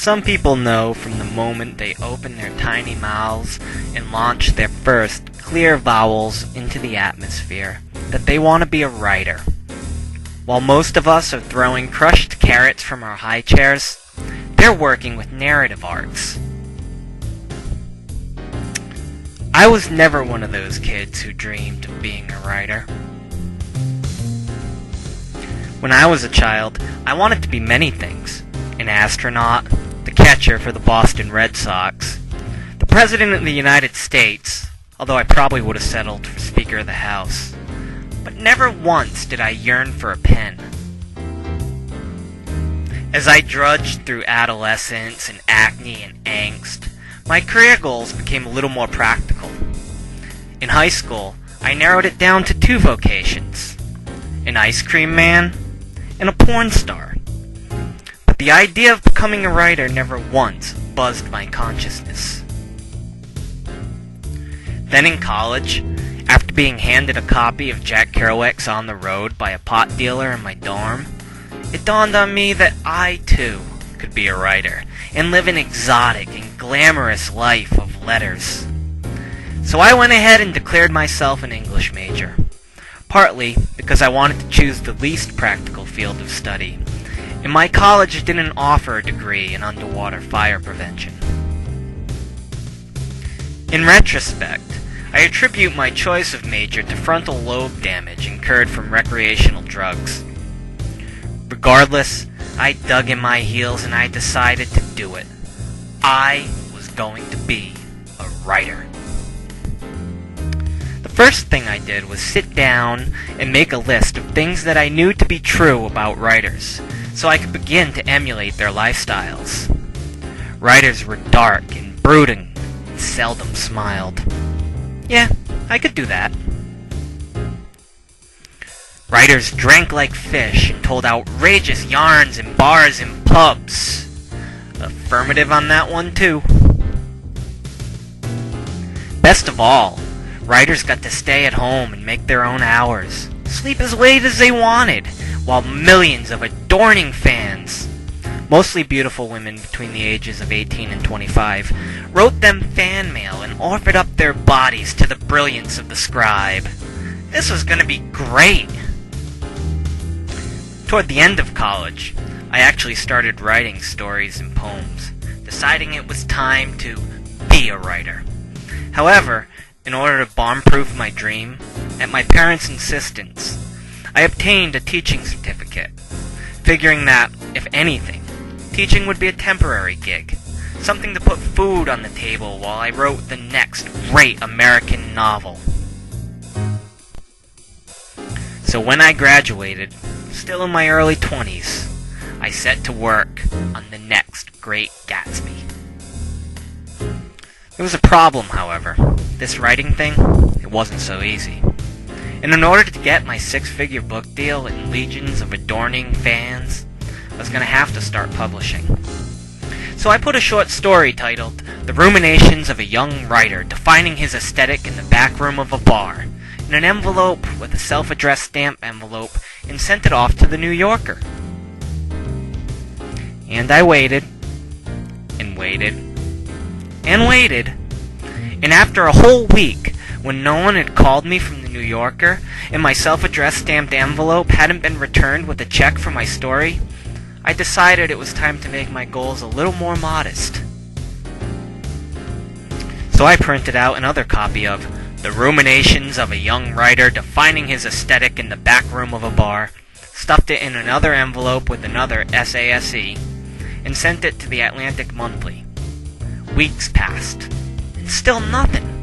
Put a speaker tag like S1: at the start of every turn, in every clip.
S1: Some people know from the moment they open their tiny mouths and launch their first clear vowels into the atmosphere that they want to be a writer. While most of us are throwing crushed carrots from our high chairs, they're working with narrative arcs. I was never one of those kids who dreamed of being a writer. When I was a child, I wanted to be many things. An astronaut, the catcher for the Boston Red Sox, the President of the United States, although I probably would have settled for Speaker of the House. But never once did I yearn for a pen. As I drudged through adolescence and acne and angst, my career goals became a little more practical. In high school, I narrowed it down to 2 vocations: an ice cream man and a porn star. But the idea of becoming a writer never once buzzed my consciousness. Then in college, after being handed a copy of Jack Kerouac's On the Road by a pot dealer in my dorm, it dawned on me that I, too, could be a writer and live an exotic and glamorous life of letters. So I went ahead and declared myself an English major, partly because I wanted to choose the least practical field of study, and my college didn't offer a degree in underwater fire prevention. In retrospect, I attribute my choice of major to frontal lobe damage incurred from recreational drugs. Regardless, I dug in my heels and I decided to do it. I was going to be a writer. The first thing I did was sit down and make a list of things that I knew to be true about writers, so I could begin to emulate their lifestyles. Writers were dark and brooding and seldom smiled. Yeah, I could do that. Writers drank like fish and told outrageous yarns in bars and pubs. Affirmative on that one, too. Best of all, writers got to stay at home and make their own hours, sleep as late as they wanted, while millions of adoring fans, mostly beautiful women between the ages of 18 and 25, wrote them fan mail and offered up their bodies to the brilliance of the scribe. This was going to be great. Toward the end of college, I actually started writing stories and poems, deciding it was time to be a writer. However, in order to bomb-proof my dream, at my parents' insistence, I obtained a teaching certificate, figuring that, if anything, teaching would be a temporary gig, something to put food on the table while I wrote the next great American novel. So when I graduated, still in my early 20s, I set to work on the next Great Gatsby. There was a problem, however. This writing thing, it wasn't so easy. And in order to get my 6-figure book deal and legions of adoring fans, I was going to have to start publishing. So I put a short story titled The Ruminations of a Young Writer Defining His Aesthetic in the Back Room of a Bar in an envelope with a self-addressed stamp envelope and sent it off to the New Yorker. And I waited, and waited, and waited, and after a whole week, when no one had called me from the New Yorker, and my self-addressed stamped envelope hadn't been returned with a check for my story, I decided it was time to make my goals a little more modest. So I printed out another copy of The Ruminations of a Young Writer Defining His Aesthetic in the Back Room of a Bar, stuffed it in another envelope with another SASE, and sent it to the Atlantic Monthly. Weeks passed, and still nothing.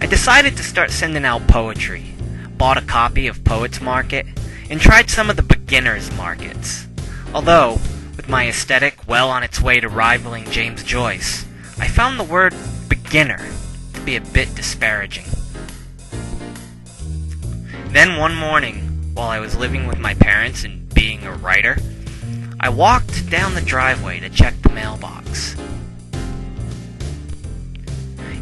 S1: I decided to start sending out poetry, bought a copy of Poets Market, and tried some of the beginners markets. Although, with my aesthetic well on its way to rivaling James Joyce, I found the word beginner to be a bit disparaging. Then one morning, while I was living with my parents and being a writer, I walked down the driveway to check the mailbox.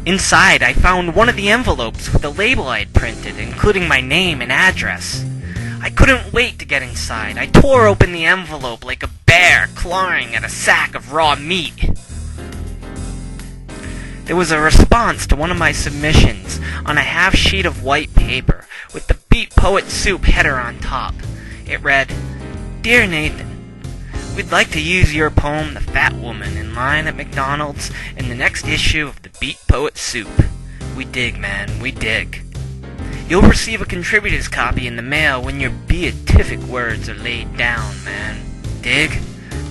S1: Inside, I found one of the envelopes with a label I had printed, including my name and address. I couldn't wait to get inside. I tore open the envelope like a bear bear clawing at a sack of raw meat. There was a response to one of my submissions on a half sheet of white paper with the Beat Poet Soup header on top. It read, "Dear Nathan, we'd like to use your poem, The Fat Woman, in line at McDonald's in the next issue of the Beat Poet Soup. We dig, man, we dig. You'll receive a contributor's copy in the mail when your beatific words are laid down, man. Dig?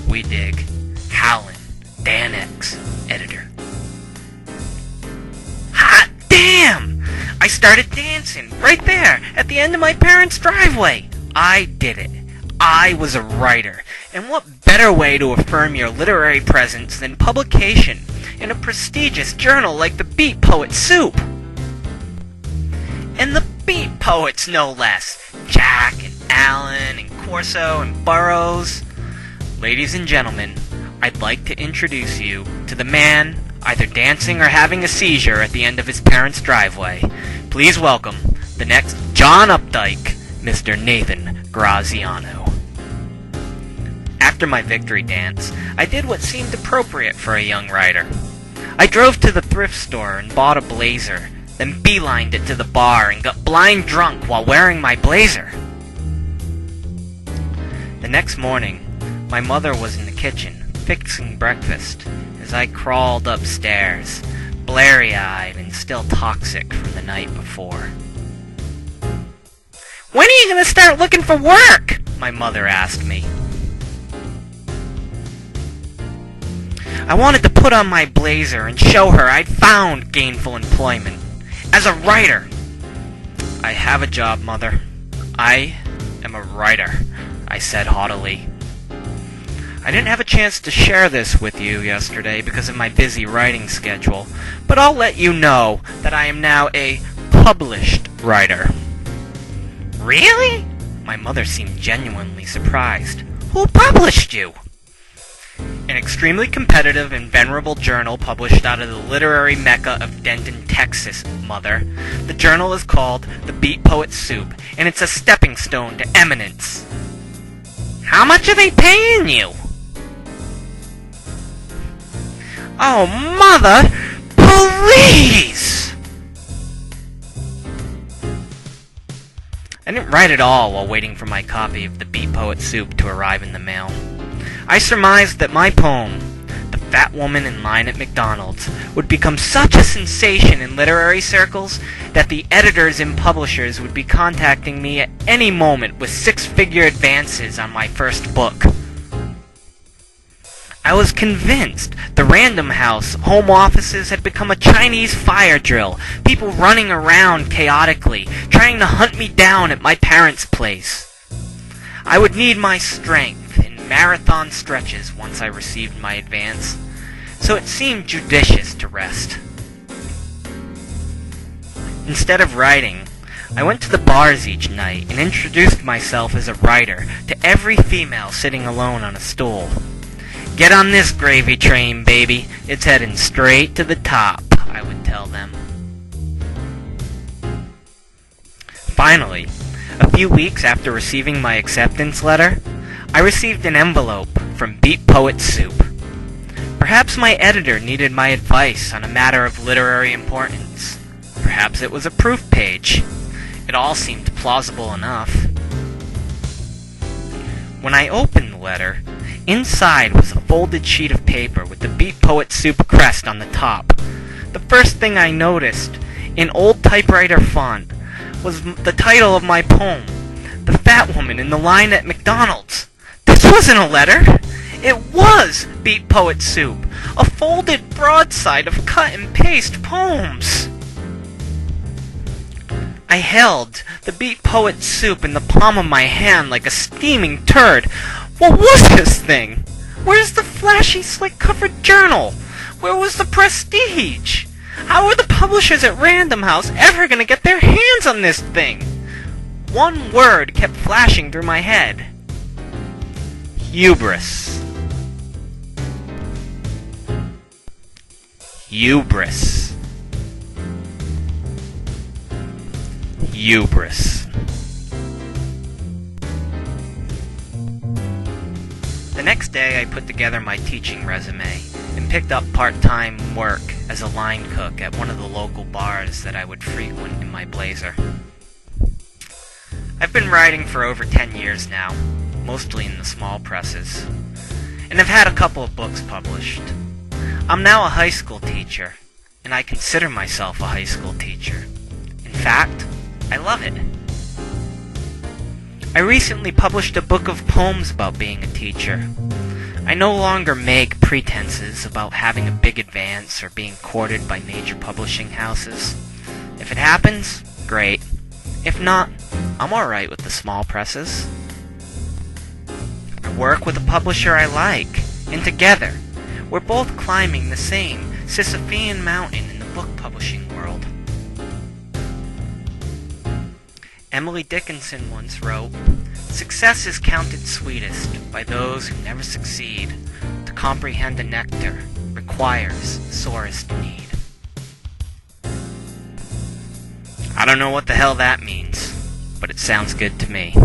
S1: We dig. Howlin', Dan X, editor." Hot damn! I started dancing right there at the end of my parents' driveway. I did it. I was a writer. And what better way to affirm your literary presence than publication in a prestigious journal like the Beat Poet Soup? And the Beat Poets, no less. Jack and Allen and Corso and Burroughs. Ladies and gentlemen, I'd like to introduce you to the man either dancing or having a seizure at the end of his parents' driveway. Please welcome the next John Updike, Mr. Nathan Graziano. After my victory dance, I did what seemed appropriate for a young writer. I drove to the thrift store and bought a blazer, then beelined it to the bar and got blind drunk while wearing my blazer. The next morning, my mother was in the kitchen, fixing breakfast, as I crawled upstairs, blary-eyed and still toxic from the night before. "When are you going to start looking for work?" my mother asked me. I wanted to put on my blazer and show her I'd found gainful employment. As a writer. "I have a job, Mother. I am a writer," I said haughtily. I didn't have a chance to share this with you yesterday because of my busy writing schedule, but I'll let you know that I am now a published writer. "Really?" My mother seemed genuinely surprised. "Who published you?" "An extremely competitive and venerable journal published out of the literary mecca of Denton, Texas, Mother. The journal is called The Beat Poet Soup, and it's a stepping stone to eminence." "How much are they paying you?" "Oh, Mother, please!" I didn't write at all while waiting for my copy of The Beat Poet Soup to arrive in the mail. I surmised that my poem, The Fat Woman in Line at McDonald's, would become such a sensation in literary circles that the editors and publishers would be contacting me at any moment with six-figure advances on my first book. I was convinced the Random House home offices had become a Chinese fire drill, people running around chaotically, trying to hunt me down at my parents' place. I would need my strength in marathon stretches once I received my advance, so it seemed judicious to rest. Instead of writing, I went to the bars each night and introduced myself as a writer to every female sitting alone on a stool. "Get on this gravy train, baby. It's heading straight to the top," I would tell them. Finally, a few weeks after receiving my acceptance letter, I received an envelope from Beat Poet Soup. Perhaps my editor needed my advice on a matter of literary importance. Perhaps it was a proof page. It all seemed plausible enough. When I opened the letter, inside was a folded sheet of paper with the Beat Poet Soup crest on the top. The first thing I noticed, in old typewriter font, was the title of my poem, The Fat Woman in the Line at McDonald's. This wasn't a letter. It was Beat Poet Soup, a folded broadside of cut-and-paste poems. I held the Beat Poet Soup in the palm of my hand like a steaming turd. What was this thing? Where's the flashy, slick-covered journal? Where was the prestige? How were the publishers at Random House ever going to get their hands on this thing? One word kept flashing through my head. Hubris. Hubris. Hubris. The next next day I put together my teaching resume and picked up part-time work as a line cook at one of the local bars that I would frequent in my blazer. I've been writing for over 10 years now, mostly in the small presses, and have had a couple of books published. I'm now a high school teacher, and I consider myself a high school teacher. In fact, I love it. I recently published a book of poems about being a teacher. I no longer make pretenses about having a big advance or being courted by major publishing houses. If it happens, great. If not, I'm alright with the small presses. I work with a publisher I like, and together, we're both climbing the same Sisyphean mountain in the book publishing world. Emily Dickinson once wrote, "Success is counted sweetest by those who never succeed. To comprehend the nectar requires sorest need." I don't know what the hell that means, but it sounds good to me.